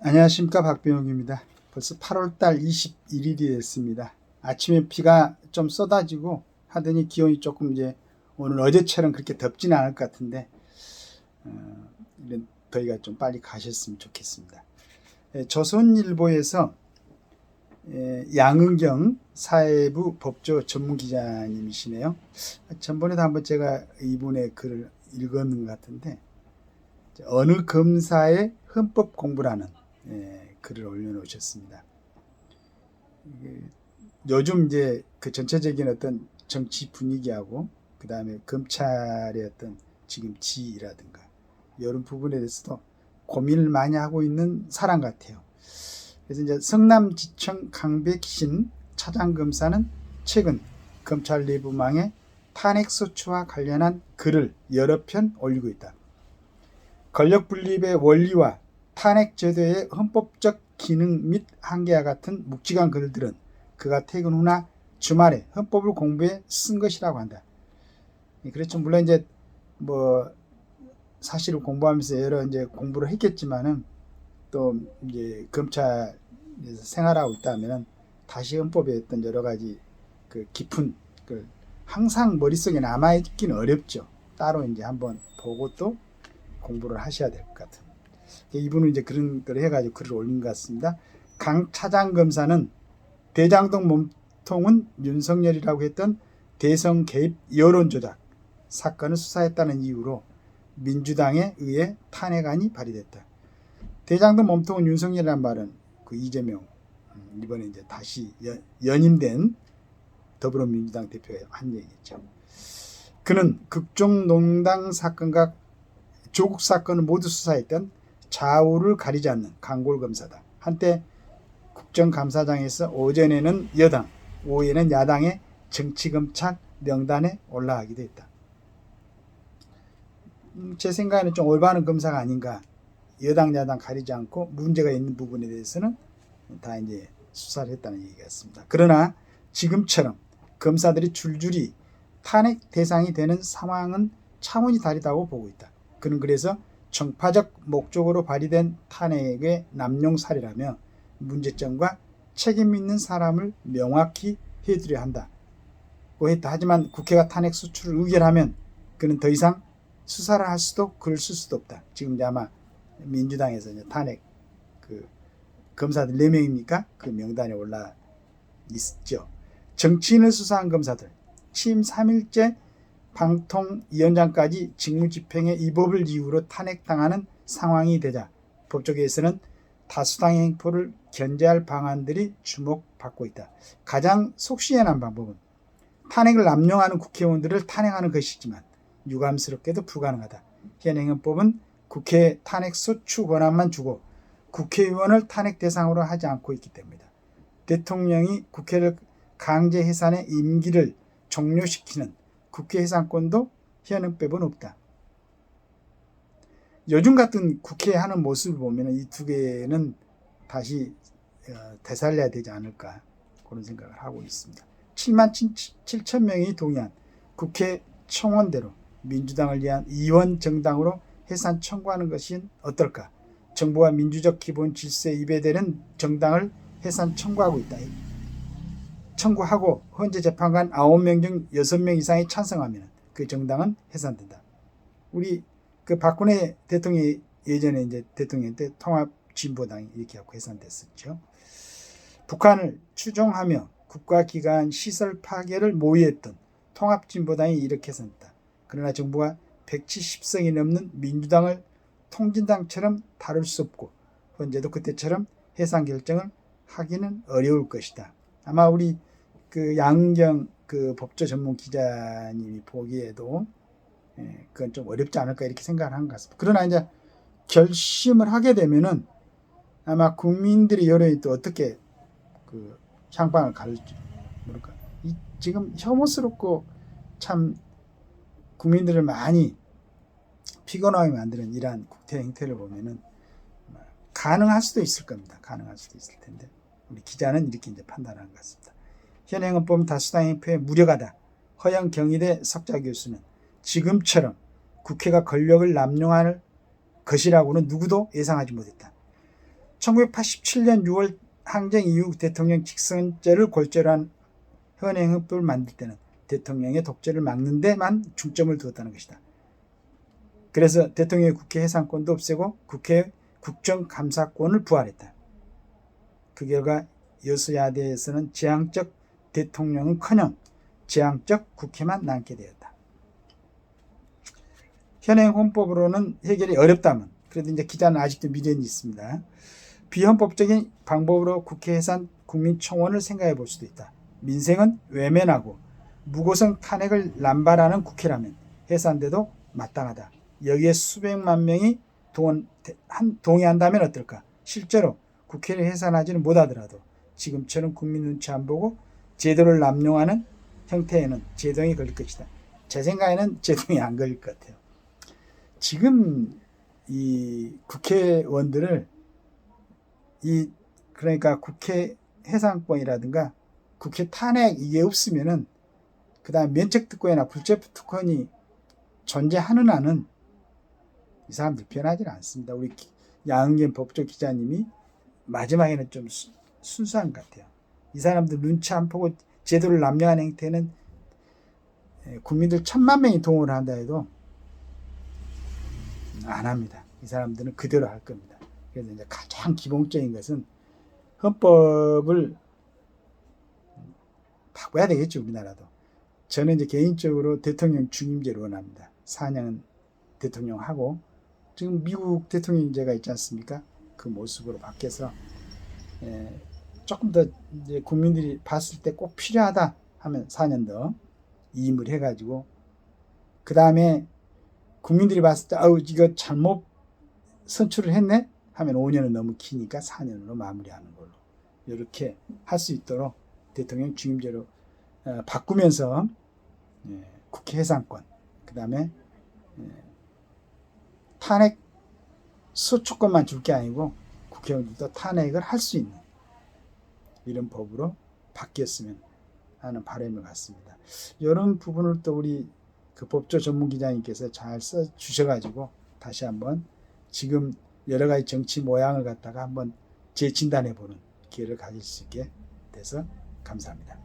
안녕하십니까, 박병욱입니다. 벌써 8월달 21일이 됐습니다. 아침에 비가 좀 쏟아지고 하더니 기온이 조금 이제 오늘 어제처럼 그렇게 덥지는 않을 것 같은데 이런 더위가 좀 빨리 가셨으면 좋겠습니다. 조선일보에서 양은경 사회부 법조 전문기자님이시네요. 전번에도 한번 제가 이분의 글을 읽었는 것 같은데, 어느 검사의 헌법 공부라는 글을 올려놓으셨습니다. 요즘 이제 그 전체적인 어떤 정치 분위기하고 그 다음에 검찰의 어떤 지금 지위라든가 이런 부분에 대해서도 고민을 많이 하고 있는 사람 같아요. 그래서 이제 성남지청 강백신 차장검사는 최근 검찰 내부망에 탄핵소추와 관련한 글을 여러 편 올리고 있다. 권력분립의 원리와 탄핵제도의 헌법적 기능 및 한계와 같은 묵직한 글들은 그가 퇴근 후나 주말에 헌법을 공부해 쓴 것이라고 한다. 그렇죠. 물론 이제 사실을 공부하면서 여러 이제 공부를 했겠지만은 또 이제 검찰에서 생활하고 있다면은 다시 헌법에 어떤 여러 가지 그 깊은 그 항상 머릿속에 남아있기는 어렵죠. 따로 이제 한번 보고 또 공부를 하셔야 될 것 같아요. 이분은 이제 그런 걸 해가지고 글을 올린 것 같습니다. 강 차장검사는 대장동 몸통은 윤석열이라고 했던 대선 개입 여론조작 사건을 수사했다는 이유로 민주당에 의해 탄핵안이 발의됐다. 대장동 몸통은 윤석열이라는 말은 그 이재명 이번에 이제 다시 연임된 더불어민주당 대표가 한 얘기죠. 그는 국정농단 사건과 조국 사건을 모두 수사했던 좌우를 가리지 않는 강골검사다. 한때 국정감사장에서 오전에는 여당, 오후에는 야당의 정치검찰 명단에 올라가기도 했다. 제 생각에는 좀 올바른 검사가 아닌가. 여당, 야당 가리지 않고 문제가 있는 부분에 대해서는 다 이제 수사를 했다는 얘기 같습니다. 그러나 지금처럼 검사들이 줄줄이 탄핵 대상이 되는 상황은 차원이 다르다고 보고 있다. 그는 그래서 정파적 목적으로 발의된 탄핵의 남용 사례라며 문제점과 책임 있는 사람을 명확히 해드려야 한다고 했다. 하지만 국회가 탄핵 소추를 의결하면 그는 더 이상 수사를 할 수도 글을 쓸 수도 없다. 지금 이제 아마 민주당에서 이제 탄핵 그 검사들 4명입니까? 그 명단에 올라 있죠. 정치인을 수사한 검사들 취임 3일째 방통위원장까지 직무집행의 이 법을 이유로 탄핵당하는 상황이 되자 법조계에서는 다수당의 행포를 견제할 방안들이 주목받고 있다. 가장 속시원한 방법은 탄핵을 남용하는 국회의원들을 탄핵하는 것이지만 유감스럽게도 불가능하다. 현행 헌법은 국회에 탄핵 소추 권한만 주고 국회의원을 탄핵 대상으로 하지 않고 있기 때문이다. 대통령이 국회를 강제 해산해 임기를 종료시키는 국회 해산권도 현 헌법은 없다. 요즘 같은 국회 하는 모습을 보면 이 두 개는 다시 되살려야 되지 않을까 그런 생각을 하고 있습니다. 7만 7천 명이 동의한 국회 청원대로 민주당을 위한 이원 정당으로 해산 청구하는 것이 어떨까? 정부가 민주적 기본 질서에 위배되는 정당을 해산 청구하고 있다. 청구하고 헌재 재판관 9명 중 6명 이상이 찬성하면 그 정당은 해산된다. 우리 그 박근혜 대통령이 예전에 이제 대통령 때 통합진보당이 이렇게 하고 해산됐었죠. 북한을 추종하며 국가기관 시설 파괴를 모의했던 통합진보당이 이렇게 해산됐다. 그러나 정부가 170석이 넘는 민주당을 통진당처럼 다룰 수 없고 헌재도 그때처럼 해산 결정을 하기는 어려울 것이다. 아마 우리 그 양은경 그 법조 전문 기자님이 보기에도 그건 좀 어렵지 않을까 이렇게 생각을 한 것 같습니다. 그러나 이제 결심을 하게 되면은 아마 국민들의 여론이 또 어떻게 그 향방을 가를지 모를까. 지금 혐오스럽고 참 국민들을 많이 피곤하게 만드는 이러한 국회 행태를 보면은 가능할 수도 있을 겁니다. 가능할 수도 있을 텐데 우리 기자는 이렇게 이제 판단한 것 같습니다. 현행 헌법은 다수당 행포에 무력하다. 허영 경희대 석좌 교수는 지금처럼 국회가 권력을 남용할 것이라고는 누구도 예상하지 못했다. 1987년 6월 항쟁 이후 대통령 직선제를 골자로 한 현행 헌법을 만들 때는 대통령의 독재를 막는 데만 중점을 두었다는 것이다. 그래서 대통령의 국회 해산권도 없애고 국회 국정감사권을 부활했다. 그 결과 여수야대에서는 제왕적 대통령은커녕 제왕적 국회만 남게 되었다. 현행 헌법으로는 해결이 어렵다면 그래도 이제 기자는 아직도 미련이 있습니다. 비헌법적인 방법으로 국회 해산 국민청원을 생각해 볼 수도 있다. 민생은 외면하고 무고성 탄핵을 남발하는 국회라면 해산돼도 마땅하다. 여기에 수백만 명이 동의한다면 어떨까? 실제로 국회를 해산하지는 못하더라도 지금처럼 국민 눈치 안 보고 제도를 남용하는 형태에는 제동이 걸릴 것이다. 제 생각에는 제동이 안 걸릴 것 같아요. 지금 이 국회의원들을 그러니까 국회 해산권이라든가 국회 탄핵 이게 없으면은 그다음 면책특권이나 불체포특권이 존재하는 한은 이 사람들 변하지 않습니다. 우리 양은겸 법조 기자님이 마지막에는 좀 순수한 것 같아요. 이 사람들 눈치 안 보고 제도를 남용하는 행태는 국민들 1000만 명이 동원을 한다 해도 안 합니다. 이 사람들은 그대로 할 겁니다. 그래서 이제 가장 기본적인 것은 헌법을 바꿔야 되겠죠, 우리나라도. 저는 이제 개인적으로 대통령 중임제를 원합니다. 4년 대통령 하고 지금 미국 대통령제가 있지 않습니까? 그 모습으로 바뀌어서 조금 더 이제 국민들이 봤을 때 꼭 필요하다 하면 4년 더 이임을 해가지고 그 다음에 국민들이 봤을 때 아우 이거 잘못 선출을 했네 하면 5년은 너무 기니까 4년으로 마무리하는 걸로 이렇게 할 수 있도록 대통령 중임제로 바꾸면서 국회 해산권 그 다음에 탄핵 소추권만 줄 게 아니고 국회의원들도 탄핵을 할 수 있는 이런 법으로 바뀌었으면 하는 바람을 갖습니다. 이런 부분을 또 우리 그 법조 전문 기자님께서 잘 써 주셔가지고 다시 한번 지금 여러 가지 정치 모양을 갖다가 한번 재진단해 보는 기회를 가질 수 있게 돼서 감사합니다.